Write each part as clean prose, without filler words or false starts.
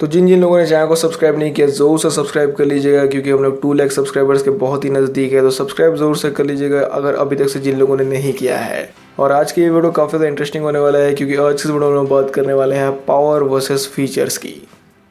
तो जिन जिन लोगों ने चैनल को सब्सक्राइब नहीं किया ज़रूर से सब्सक्राइब कर लीजिएगा, क्योंकि हम लोग 2 लाख सब्सक्राइबर्स के बहुत ही नज़दीक है। तो सब्सक्राइब ज़रूर से कर लीजिएगा अगर अभी तक से जिन लोगों ने नहीं किया है। और आज की ये वीडियो काफ़ी ज़्यादा इंटरेस्टिंग होने वाला है, क्योंकि आज की वीडियो में हम बात करने वाले हैं पावर वर्सेस फीचर्स की।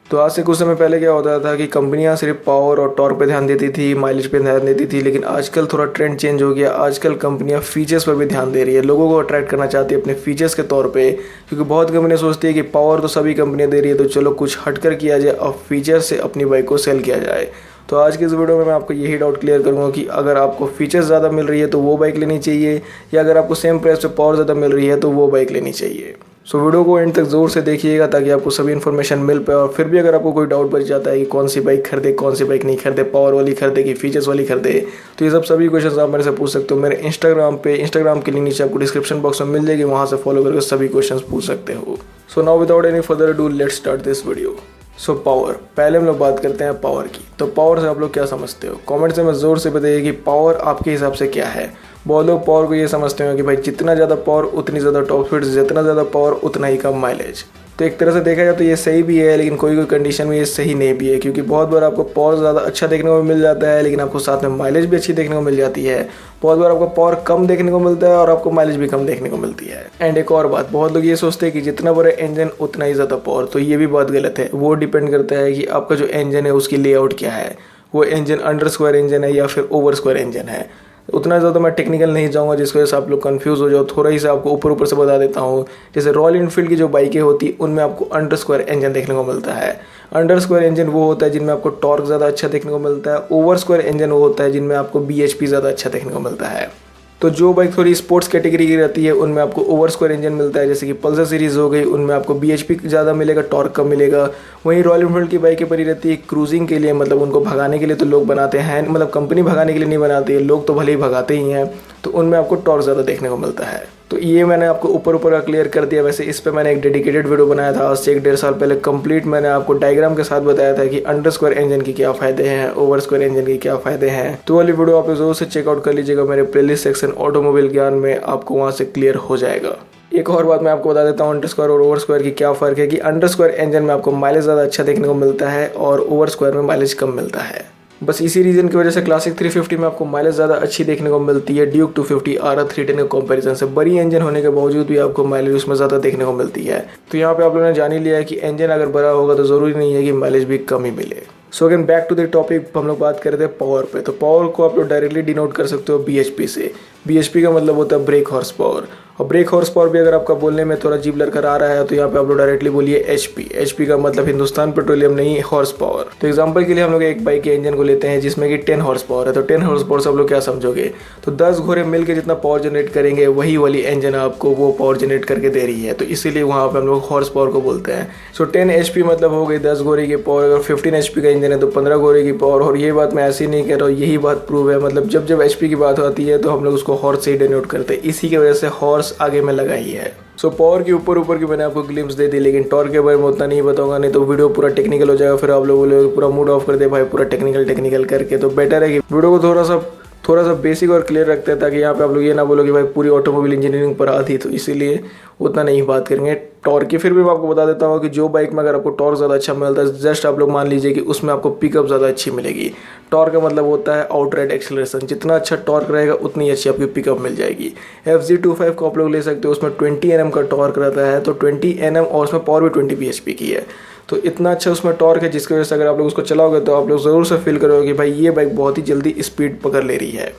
तो आज से कुछ समय पहले क्या होता था कि कंपनियां सिर्फ पावर और टॉर्क पे ध्यान देती थी, माइलेज पे ध्यान देती थी, लेकिन आजकल थोड़ा ट्रेंड चेंज हो गया। आजकल कंपनियां फीचर्स पर भी ध्यान दे रही है, लोगों को अट्रैक्ट करना चाहती है अपने फीचर्स के तौर पे, क्योंकि बहुत कंपनियां सोचती है कि पावर तो सभी कंपनियां दे रही है, तो चलो कुछ हटकर किया जाए और फीचर से अपनी बाइक को सेल किया जाए। तो आज की इस वीडियो में मैं आपको यही डाउट क्लियर करूंगा कि अगर आपको फीचर्स ज़्यादा मिल रही है तो वो बाइक लेनी चाहिए, या अगर आपको सेम प्राइस पे पावर ज़्यादा मिल रही है तो वो बाइक लेनी चाहिए। सो वीडियो को एंड तक ज़रूर से देखिएगा ताकि आपको सभी इन्फॉर्मेशन मिल पाए। और फिर भी अगर आपको कोई डाउट बच जाता है कि कौन सी बाइक खरीदे, कौन सी बाइक नहीं खरीदे, पावर वाली खरीदे कि फीचर्स वाली खरीदे, तो ये सभी क्वेश्चन आप मेरे से पूछ सकते हो। मेरे इंस्टाग्राम के लिंक नीचे आपको डिस्क्रिप्शन बॉक्स में मिल जाएगी, वहाँ से फॉलो करके सभी क्वेश्चन पूछ सकते हो। So now without any further do let's start this video. So power, पहले हम लोग बात करते हैं पावर की। तो पावर से आप लोग क्या समझते हो, कमेंट से मैं ज़ोर से बताइए कि पावर आपके हिसाब से क्या है। बहुत लोग पावर को ये समझते हैं कि भाई जितना ज़्यादा पावर उतनी ज़्यादा टॉप स्पीड, जितना ज़्यादा पावर उतना ही कम माइलेज। तो एक तरह से देखा जाए तो ये सही भी है, लेकिन कोई कोई कंडीशन में ये सही नहीं भी है, क्योंकि बहुत बार आपको पावर ज़्यादा अच्छा देखने को मिल जाता है, लेकिन आपको साथ में माइलेज भी अच्छी देखने को मिल जाती है। बहुत बार आपको पावर कम देखने को मिलता है और आपको माइलेज भी कम देखने को मिलती है। एंड एक और बात, बहुत लोग ये सोचते हैं कि जितना बड़ा इंजन उतना ही ज़्यादा पावर, तो ये भी बात गलत है। वो डिपेंड करता है कि आपका जो इंजन है उसकी लेआउट क्या है, वो इंजन अंडर स्क्वायर इंजन है या फिर ओवर स्क्वायर इंजन है। उतना ज़्यादा मैं टेक्निकल नहीं जाऊंगा जिसकी वजह से आप लोग कंफ्यूज हो जाओ। थोड़ा ही से आपको ऊपर ऊपर से बता देता हूँ। जैसे रॉयल इनफील्ड की जो बाइकें होती हैं उनमें आपको अंडर स्क्वायर इंजन देखने को मिलता है। अंडर स्क्वायर इंजन वो होता है जिनमें आपको टॉर्क ज़्यादा अच्छा देखने को मिलता है। ओवर स्क्वायर इंजन वो होता है जिनमें आपको BHP ज़्यादा अच्छा देखने को मिलता है। तो जो बाइक थोड़ी स्पोर्ट्स कैटेगरी की रहती है उनमें आपको ओवर स्क्वायर इंजन मिलता है, जैसे कि पल्सर सीरीज़ हो गई, उनमें आपको BHP ज़्यादा मिलेगा, टॉर्क कम मिलेगा। वहीं रॉयल एनफील्ड की बाइकें पड़ी रहती है क्रूजिंग के लिए, मतलब उनको भगाने के लिए तो लोग बनाते हैं, मतलब कंपनी भगाने के लिए नहीं बनाती है, लोग तो भले ही भगाते ही हैं, तो उनमें आपको टॉर्क ज़्यादा देखने को मिलता है। तो ये मैंने आपको ऊपर का क्लियर कर दिया। वैसे इस पे मैंने एक डेडिकेटेड वीडियो बनाया था आज से 1-1.5 साल पहले, कंप्लीट मैंने आपको डायग्राम के साथ बताया था कि अंडर स्क्वायर इंजन के क्या फ़ायदे हैं, ओवर स्क्वायर इंजन के क्या फ़ायदे हैं। तो वाली वीडियो आप ज़रूर से चेकआउट कर लीजिएगा, मेरे प्लेलिस्ट सेक्शन ऑटोमोबाइल ज्ञान में आपको वहाँ से क्लियर हो जाएगा। एक और बात मैं आपको बता देता हूँ अंडर स्क्वायर और ओवर स्क्वायर की क्या फ़र्क है, कि अंडर स्क्वायर इंजन में आपको माइलेज ज़्यादा अच्छा देखने को मिलता है और ओवर स्क्वायर में माइलेज कम मिलता है। बस इसी रीज़न की वजह से क्लासिक 350 में आपको माइलेज ज़्यादा अच्छी देखने को मिलती है ड्यूक 250 RR 310 के कंपैरिजन से। बड़ी इंजन होने के बावजूद भी आपको माइलेज उसमें ज़्यादा देखने को मिलती है। तो यहाँ पे आप लोगों ने जान ही लिया है कि इंजन अगर बड़ा होगा तो ज़रूरी नहीं है कि माइलेज भी कम ही मिले। So again back to the topic, हम लोग बात कर रहे थे पावर पे। तो पावर को आप लोग डायरेक्टली डिनोट कर सकते हो BHP से। BHP का मतलब होता है ब्रेक हॉर्स पावर, और ब्रेक हॉर्स पावर भी अगर आपका बोलने में थोड़ा अजीब लड़कर आ रहा है तो यहाँ पे आप लोग डायरेक्टली बोलिए HP का मतलब हिंदुस्तान पेट्रोलियम, नहीं हॉर्स पावर। तो एग्जांपल के लिए हम लोग एक बाइक के इंजन को लेते हैं जिसमें कि 10 हॉर्स पावर है। तो 10 हॉर्स पावर से आप लोग क्या समझोगे, तो 10 घोड़े मिल के जितना पावर जनरेट करेंगे वही वाली इंजन आपको वो पावर जनरेट करके दे रही है, तो इसीलिए वहाँ पर हम लोग हॉर्स पावर को बोलते हैं। सो 10 HP मतलब हो गई 10 घोड़े की पावर। अगर 15 HP का इंजन है तो 15 घोड़े की पावर। और ये बात मैं ऐसे ही नहीं कह रहा हूँ, यही बात प्रूव है। मतलब जब HP की बात आती है तो हम लोग उसको हॉर्स से ही डिनोट करते हैं, इसी की वजह से हॉर्स आगे में लगाई है। सो पावर की ऊपर की मैंने आपको ग्लिम्स दे दी, लेकिन टॉर्क के बारे में उतना नहीं बताऊंगा, नहीं तो वीडियो पूरा टेक्निकल हो जाएगा, फिर आप लोग बोलोगे पूरा मूड ऑफ कर दे भाई पूरा टेक्निकल करके। तो बेटर है कि वीडियो को थोड़ा सा बेसिक और क्लियर रखते हैं, ताकि यहाँ पे आप लोग ये ना बोलो कि भाई पूरी ऑटोमोबाइल इंजीनियरिंग पर आती, तो इसीलिए उतना नहीं बात करेंगे टॉर्क की। फिर भी मैं आपको बता देता हूँ कि जो बाइक में अगर आपको टॉर्क ज़्यादा अच्छा मिलता है, जस्ट आप लोग मान लीजिए कि उसमें आपको पिकअप ज़्यादा अच्छी मिलेगी। टॉर्क का मतलब होता है आउटराइट एक्सेलरेशन, जितना अच्छा टॉर्क रहेगा उतनी अच्छी आपकी पिकअप मिल जाएगी। FZ25 को आप लोग ले सकते हो, उसमें 20 Nm का टॉर्क रहता है, तो 20 Nm और उसमें पावर भी 20 BHP की है। तो इतना अच्छा उसमें टॉर्क है जिसकी वजह से अगर आप लोग उसको चलाओगे तो आप लोग ज़रूर से फील करोगे कि भाई ये बाइक बहुत ही जल्दी स्पीड पकड़ ले रही है।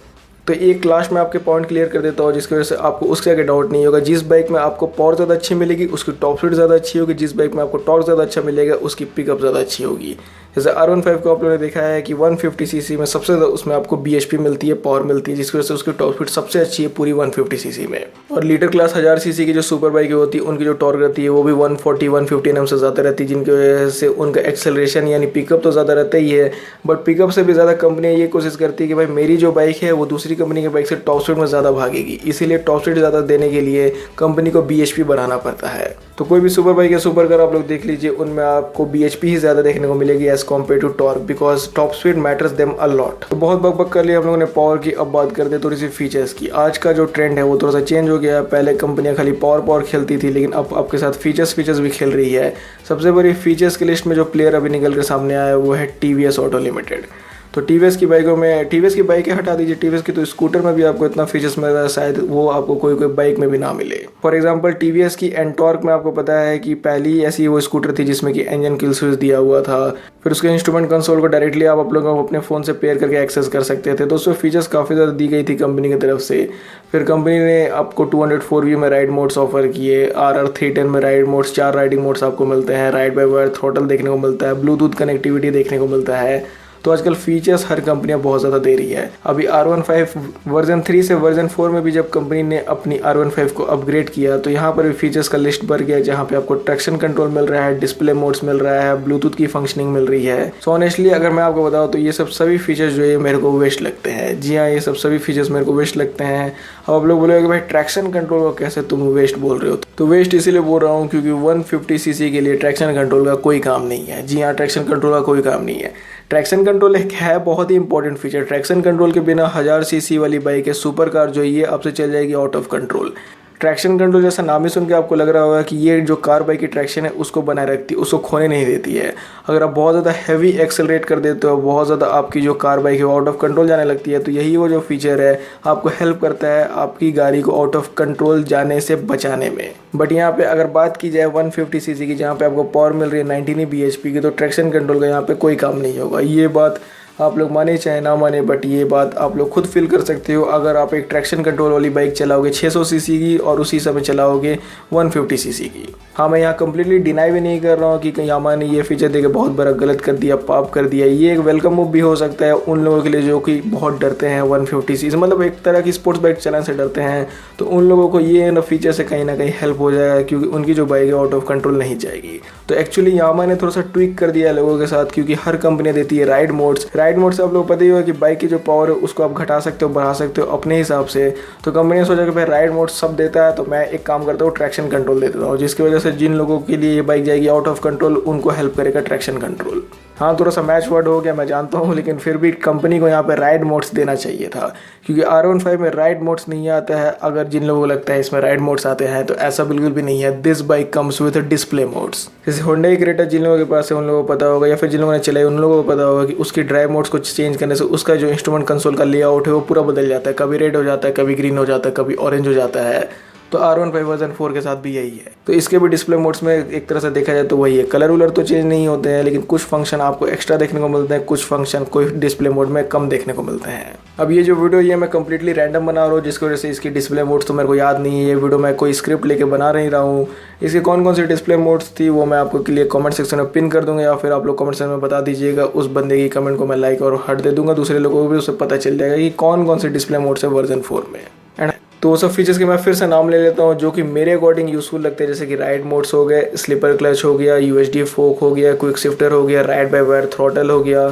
तो एक लास्ट में आपके पॉइंट क्लियर कर देता हूँ, जिसकी वजह से आपको उसके आगे डाउट नहीं होगा। जिस बाइक में आपको पावर ज़्यादा अच्छी मिलेगी उसकी टॉप स्पीड ज़्यादा अच्छी होगी, जिस बाइक में आपको टॉर्क ज़्यादा अच्छा मिलेगा उसकी पिकअप ज़्यादा अच्छी होगी। जैसे R15 को आप लोगों ने देखा है कि 150 सीसी में सबसे ज़्यादा उसमें आपको BHP मिलती है, पावर मिलती है, जिसकी वजह से उसकी टॉप स्पीड सबसे अच्छी है पूरी 150 सीसी में। और लीटर क्लास 1000 सीसी की जो सुपर बाइकें होती है उनकी जो टॉर्क रहती है वो भी 140-150 Nm से ज़्यादा रहती है, जिनकी वजह से उनका एक्सेलरेशन यानी पिकअप तो ज़्यादा रहता ही है, बट पिकअप से भी ज़्यादा कंपनियाँ ये कोशिश करती है कि भाई मेरी जो बाइक है वो दूसरी दूसरी कंपनी के बाइक से टॉप स्पीड में ज़्यादा भागेगी, इसीलिए टॉप स्पीड ज़्यादा देने के लिए कंपनी को BHP बढ़ाना पड़ता है। तो कोई भी सुपर बाइक या सुपर कार आप लोग देख लीजिए, उनमें आपको BHP ही ज़्यादा देखने को मिलेगी as compare to torque, because top speed matters them a lot. तो बहुत बक कर लिया हम लोगों ने पावर की, अब बात करते हैं थोड़ी सी फीचर्स की। आज का जो ट्रेंड है वो थोड़ा सा चेंज हो गया है। पहले कंपनियां खाली पावर खेलती थी, लेकिन अब आपके साथ फीचर्स भी खेल रही है। सबसे बड़ी फीचर्स की लिस्ट में जो प्लेयर अभी निकल के सामने आया है वो है TVS ऑटो लिमिटेड। तो TVS की बाइकों में, TVS की बाइकें हटा दीजिए, TVS की तो स्कूटर में भी आपको इतना फीचर्स मिल रहा है, शायद वो आपको कोई बाइक में भी ना मिले। फॉर एग्जांपल TVS की एंटॉर्क में आपको पता है कि पहली ऐसी वो स्कूटर थी जिसमें कि इंजन किल स्विच दिया हुआ था। फिर उसके इंस्ट्रूमेंट कंसोल को डायरेक्टली आप लोग अपने फ़ोन से पेयर करके एक्सेस कर सकते थे। तो उसमें फीचर्स काफ़ी ज़्यादा दी गई थी कंपनी की तरफ से। फिर कंपनी ने आपको 204V में राइड मोड्स ऑफर किए, RR 310 में राइड मोड्स, 4 राइडिंग मोड्स आपको मिलते हैं, राइड बाय वायर थ्रॉटल देखने को मिलता है, ब्लूटूथ कनेक्टिविटी देखने को मिलता है। तो आजकल फीचर्स हर कंपनियां बहुत ज़्यादा दे रही है। अभी R15 वर्जन 3 से वर्जन 4 में भी जब कंपनी ने अपनी R15 को अपग्रेड किया तो यहाँ पर भी फीचर्स का लिस्ट बढ़ गया, जहाँ पे आपको ट्रैक्शन कंट्रोल मिल रहा है, डिस्प्ले मोड्स मिल रहा है, ब्लूटूथ की फंक्शनिंग मिल रही है। सो ऑनेस्टली अगर मैं आपको बताऊँ तो ये सब सभी फीचर्स जो है मेरे को वेस्ट लगते हैं। जी हाँ, ये सब सभी फीचर्स मेरे को वेस्ट लगते हैं। अब आप लोग बोलोगे कि भाई ट्रैक्शन कंट्रोल को कैसे तुम वेस्ट बोल रहे हो? तो वेस्ट इसीलिए बोल रहा हूँ क्योंकि 150cc के लिए ट्रैक्शन कंट्रोल का कोई काम नहीं है। जी हाँ, ट्रैक्शन कंट्रोल का कोई काम नहीं है। ट्रैक्शन कंट्रोल एक है बहुत ही इंपॉर्टेंट फीचर। ट्रैक्शन कंट्रोल के बिना 1000cc वाली बाइक है सुपर कार जो ये आपसे चल जाएगी out of control. Traction control जैसा नाम ही सुन के आपको लग रहा होगा कि ये जो कार बाइक की ट्रैक्शन है उसको बनाए रखती है, उसको खोने नहीं देती है। अगर आप बहुत ज़्यादा हैवी एक्सेलरेट कर देते हो, बहुत ज़्यादा आपकी जो कार बाइक है वो आउट ऑफ कंट्रोल जाने लगती है, तो यही वो जो फीचर है आपको हेल्प करता है आपकी गाड़ी को आउट ऑफ कंट्रोल जाने से बचाने में। बट यहाँ पे अगर बात की जाए 150cc की, जहाँ पे आपको पावर मिल रही है 19 bhp की, तो ट्रैक्शन कंट्रोल का यहाँ पे कोई काम नहीं होगा। ये बात आप लोग माने चाहे ना माने, बट ये बात आप लोग खुद फील कर सकते हो अगर आप एक ट्रैक्शन कंट्रोल वाली बाइक चलाओगे 600cc की और उसी समय चलाओगे 150cc की। हाँ, मैं यहाँ कम्प्लीटली डिनाई भी नहीं कर रहा हूँ कि यामा ने ये फीचर देके बहुत बड़ा गलत कर दिया, पाप कर दिया। ये एक वेलकम मूव भी हो सकता है उन लोगों के लिए जो कि बहुत डरते हैं 150cc, मतलब एक तरह की स्पोर्ट्स बाइक चलाने से डरते हैं। तो उन लोगों को ये फीचर से कहीं ना कहीं हेल्प हो जाएगा, क्योंकि उनकी जो बाइक है आउट ऑफ कंट्रोल नहीं जाएगी। तो एक्चुअली यामा ने थोड़ा सा ट्विक कर दिया है लोगों के साथ, क्योंकि हर कंपनी देती है राइड मोड्स। राइड मोड से आप लोग पता ही होगा कि बाइक की जो पावर है उसको आप घटा सकते हो, बढ़ा सकते हो अपने हिसाब से। तो कंपनी ने सोचा कि भाई राइड मोड सब देता है तो मैं एक काम करता हूँ, ट्रैक्शन कंट्रोल दे देता हूँ, जिसकी वजह से जिन लोगों के लिए ये बाइक जाएगी आउट ऑफ कंट्रोल उनको हेल्प करेगा ट्रैक्शन कंट्रोल। हाँ, थोड़ा सा मैच वर्ड हो गया मैं जानता हूँ, लेकिन फिर भी कंपनी को यहाँ पे राइड मोड्स देना चाहिए था, क्योंकि R15 में राइड मोड्स नहीं आता है। अगर जिन लोगों को लगता है इसमें राइड मोड्स आते हैं तो ऐसा बिल्कुल भी नहीं है। This bike comes with display modes. जैसे Hyundai क्रेटा जिन लोगों के पास है उन लोगों को पता होगा, या फिर जिन लोगों ने चलाई उन लोगों को पता होगा कि उसकी ड्राइव मोड्स को चेंज करने से उसका जो इंस्ट्रूमेंट कंसोल का लेआउट है वो पूरा बदल जाता है। कभी रेड हो जाता है, कभी ग्रीन हो जाता है, कभी ऑरेंज हो जाता है। तो R15 वर्जन 4 के साथ भी यही है। तो इसके भी डिस्प्ले मोड्स में एक तरह से देखा जाए तो वही है। कलर वलर तो चेंज नहीं होते हैं, लेकिन कुछ फंक्शन आपको एक्स्ट्रा देखने को मिलते हैं, कुछ फंक्शन कोई डिस्प्ले मोड में कम देखने को मिलते हैं। अब ये जो वीडियो ये मैं कंप्लीटली रैंडम बना रहा हूँ, जिसकी वजह से इसकी डिस्प्ले मोड्स तो मेरे को याद नहीं है। ये वीडियो मैं कोई स्क्रिप्ट लेके बना नहीं रहा हूँ। इसके कौन कौन सी डिस्प्ले मोड्स थी वो मैं आपको के लिए कमेंट सेक्शन में पिन कर दूंगा, या फिर आप लोग कमेंट सेक्शन में बता दीजिएगा। उस बंदे की कमेंट को मैं लाइक और हार्ट दे दूंगा, दूसरे लोगों को भी उससे पता चल जाएगा कि कौन कौन से डिस्प्ले मोड्स है वर्जन 4 में। तो वो सब फीचर्स के मैं फिर से नाम ले लेता हूँ जो कि मेरे अकॉर्डिंग यूज़फुल लगते हैं, जैसे कि राइड मोड्स हो गए, स्लीपर क्लच हो गया, USD फोक हो गया, क्विक शिफ्टर हो गया, राइड बाय वायर थ्रॉटल हो गया,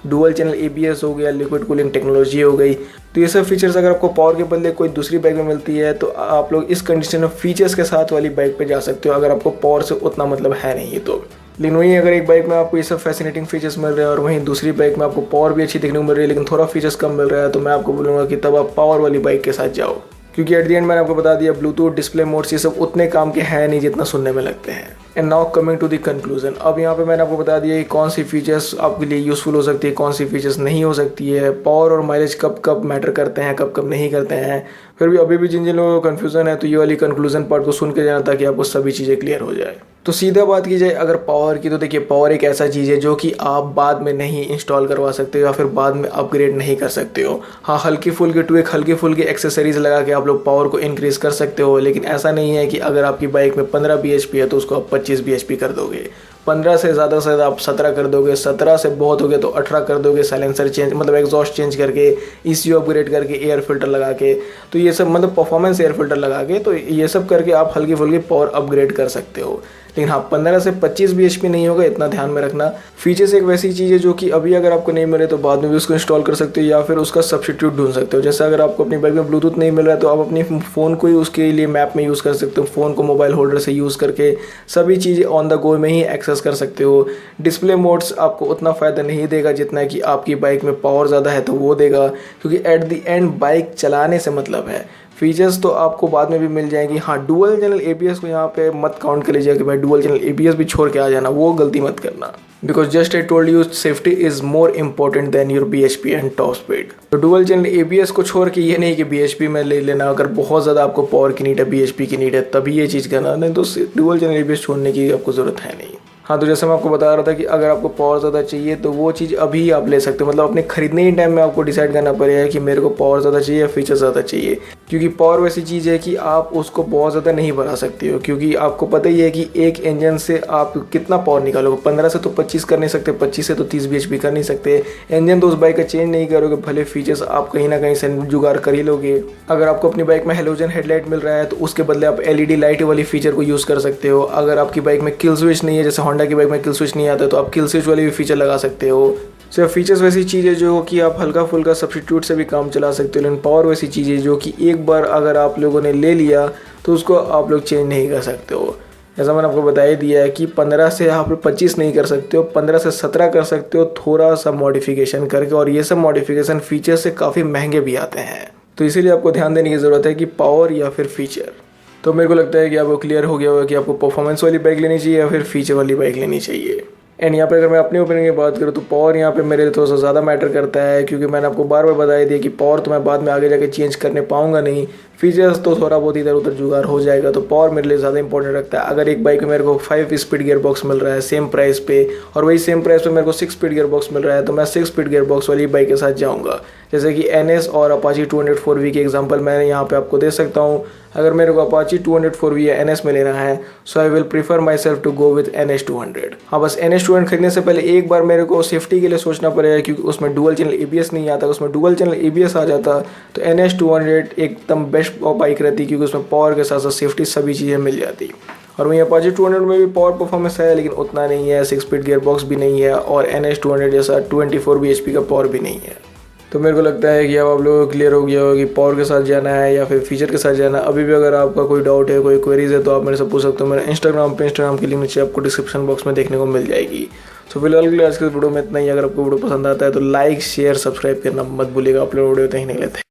डुअल चैनल ABS हो गया, लिक्विड कूलिंग टेक्नोलॉजी हो गई। तो ये सब फीचर्स अगर आपको पावर के बदले कोई दूसरी बाइक में मिलती है तो आप लोग इस कंडीशन में फीचर्स के साथ वाली बाइक पे जा सकते हो, अगर आपको पावर से उतना मतलब है नहीं तो। लेकिन वहीं अगर एक बाइक में आपको ये सब फैसिनेटिंग फीचर्स मिल रहे हैं और वहीं दूसरी बाइक में आपको पावर भी अच्छी देखने को मिल रही है लेकिन थोड़ा फीचर्स कम मिल रहा है, तो मैं आपको बोलूँगा कि तब आप पावर वाली बाइक के साथ जाओ, क्योंकि एट द एंड मैंने आपको बता दिया ब्लूटूथ, डिस्प्ले मोड्स ये सब उतने काम के हैं नहीं जितना सुनने में लगते हैं। And now coming to the conclusion. अब यहाँ पे मैंने आपको बता दिया कि कौन सी फीचर्स आपके लिए यूज़फुल हो सकती है, कौन सी फीचर्स नहीं हो सकती है, पावर और माइलेज कब कब मैटर करते हैं, कब कब नहीं करते हैं। फिर भी अभी भी जिन जिन लोगों को कन्फ्यूज़न है तो ये वाली कंक्लूजन पार्ट को सुन के जाना ताकि आपको सभी चीज़ें क्लियर हो जाए। तो सीधा बात की जाए अगर पावर की, तो देखिए पावर एक ऐसा चीज़ है जो कि आप बाद में नहीं इंस्टॉल करवा सकते हो या फिर बाद में अपग्रेड नहीं कर सकते हो। हाँ, हल्की फुल्की ट्विक, हल्की फुल्की एक्सेसरीज लगा के आप लोग पावर को इंक्रीज़ कर सकते हो, लेकिन ऐसा नहीं है कि अगर आपकी बाइक में 15 bhp है तो उसको आप 25 bhp कर दोगे। 15 से ज़्यादा आप 17 कर दोगे, 17 से बहुत हो गया तो 18 कर दोगे, साइलेंसर चेंज मतलब एग्जॉस्ट चेंज करके, ECU अपग्रेड करके, एयर फिल्टर लगा के, तो ये सब मतलब परफॉर्मेंस एयर फिल्टर लगा के, तो ये सब करके आप हल्की फुल्की पावर अपग्रेड कर सकते हो। लेकिन हाँ 15 से 25 bhp नहीं होगा, इतना ध्यान में रखना। फीचर्स एक वैसी चीज़ है जो कि अभी अगर आपको नहीं मिले तो बाद में भी उसको इंस्टॉल कर सकते हो या फिर उसका सब्स्टिट्यूट ढूंढ सकते हो। जैसे अगर आपको अपनी बाइक में ब्लूटूथ नहीं मिल रहा है तो आप अपनी फ़ोन को ही उसके लिए मैप में यूज़ कर सकते हो। फ़ोन को मोबाइल होल्डर से यूज़ करके सभी चीज़ें ऑन द गो में ही एक्सेस कर सकते हो। डिस्प्ले मोड्स आपको उतना फ़ायदा नहीं देगा जितना कि आपकी बाइक में पावर ज़्यादा है तो वो देगा, क्योंकि एट द एंड बाइक चलाने से मतलब है। फीचर्स तो आपको बाद में भी मिल जाएंगी। हाँ, डुअल चैनल ABS को यहाँ पे मत काउंट कर लीजिएगा कि भाई डुअल चैनल ABS भी छोड़ के आ जाना, वो गलती मत करना। Because just I told you safety is more important than your BHP and top speed. तो डुअल चैनल ABS को छोड़ के ये नहीं कि BHP में ले लेना, अगर बहुत ज़्यादा आपको पावर की नीड है, BHP की नीड है, तभी ये चीज़ करना, नहीं तो डुअल चैनल ABS छोड़ने की आपको ज़रूरत है नहीं। हाँ, तो जैसे मैं आपको बता रहा था कि अगर आपको पावर ज़्यादा चाहिए तो वो चीज़ अभी आप ले सकते हो। मतलब अपने खरीदने ही टाइम में आपको डिसाइड करना पड़ेगा कि मेरे को पावर ज़्यादा चाहिए या फीचर ज़्यादा चाहिए, क्योंकि पावर वैसी चीज़ है कि आप उसको बहुत ज़्यादा नहीं बढ़ा सकते हो, क्योंकि आपको पता ही है कि एक इंजन से आप कितना पावर निकालोगे। 15 से तो 25 कर नहीं सकते, 25 से तो 30 bhp कर नहीं सकते। इंजन तो उस बाइक का चेंज नहीं करोगे, भले फीचर्स आप कहीं ना कहीं से जुगाड़ कर ही लोगे। अगर आपको अपनी बाइक में हेलोजन हेडलाइट मिल रहा है तो उसके बदले आप LED लाइट वाली फीचर को यूज़ कर सकते हो। अगर आपकी बाइक में किल स्विच नहीं है, जैसे होंडा की बाइक में किल स्विच नहीं आता है, तो आप किल स्विच वाली भी फीचर लगा सकते हो। सिर्फ फीचर्स वैसी चीज़ है जो कि आप हल्का फुल्का सब्स्टिट्यूट से भी काम चला सकते हो, लेकिन पावर वैसी चीज़ है जो कि एक बार अगर आप लोगों ने ले लिया तो उसको आप लोग चेंज नहीं कर सकते हो। जैसा मैंने आपको बता ही दिया है कि 15 से आप 25 नहीं कर सकते हो, 15 से 17 कर सकते हो थोड़ा सा मॉडिफिकेशन करके, और ये सब मॉडिफिकेशन फीचर से काफ़ी महंगे भी आते हैं। तो इसीलिए आपको ध्यान देने की ज़रूरत है कि पावर या फिर फीचर। तो मेरे को लगता है कि आपको क्लियर हो गया होगा कि आपको परफॉर्मेंस वाली बाइक लेनी चाहिए या फिर फीचर वाली बाइक लेनी चाहिए। एंड यहाँ पे अगर मैं अपनी ओपिनियन की बात करूँ तो पावर यहाँ पे मेरे लिए थोड़ा सा ज़्यादा मैटर करता है, क्योंकि मैंने आपको बार बार बता दिया कि पावर तो मैं बाद में आगे जाके चेंज करने पाऊंगा नहीं। फीचर्स तो थोड़ा बहुत इधर उधर जुगाड़ हो जाएगा, तो पावर मेरे लिए ज़्यादा इंपॉर्टेंट रखता है। अगर एक बाइक में मेरे को 5 स्पीड गियर बॉक्स मिल रहा है सेम प्राइस पे, और वही सेम प्राइस पे मेरे को 6 स्पीड गियर बॉक्स मिल रहा है, तो मैं 6 स्पीड गियर बॉक्स वाली बाइक के साथ जाऊँगा। जैसे कि NS और अपाची 204V के एग्जाम्पल मैं यहाँ पे आपको दे सकता हूँ। अगर मेरे को अपाची 204V या NS में लेना है, so I will prefer my self to go with NS 200। हाँ, बस NS 200 खरीदने से पहले एक बार मेरे को सेफ्टी के लिए सोचना पड़ेगा, क्योंकि उसमें डुअल चैनल ABS नहीं आता। उसमें डुअल चैनल ABS आ जाता तो NS 200 एकदम बेस्ट बाइक रहती, क्योंकि उसमें पावर के साथ साथ सेफ्टी सभी चीज़ें मिल जाती। और वहीं अपाची 200 में भी पावर परफॉर्मेंस है, लेकिन उतना नहीं है, 6 स्पीड गियर बॉक्स भी नहीं है, और NS 200 जैसा 24 bhp का पावर भी नहीं है। तो मेरे को लगता है कि अब आप लोगों को क्लियर हो गया होगा कि पावर के साथ जाना है या फिर फीचर के साथ जाना है। अभी भी अगर आपका कोई डाउट है, कोई क्वेरीज है, तो आप मेरे से पूछ सकते हो। मेरे इंस्टाग्राम की लिंक नीचे आपको डिस्क्रिप्शन बॉक्स में देखने को मिल जाएगी। तो फिलहाल के लिए आज के वीडियो में इतना ही। अगर आपको वीडियो पसंद आता है तो लाइक शेयर सब्सक्राइब करना मत भूलिएगा। अपलोड वीडियो तो ही नहीं लेते।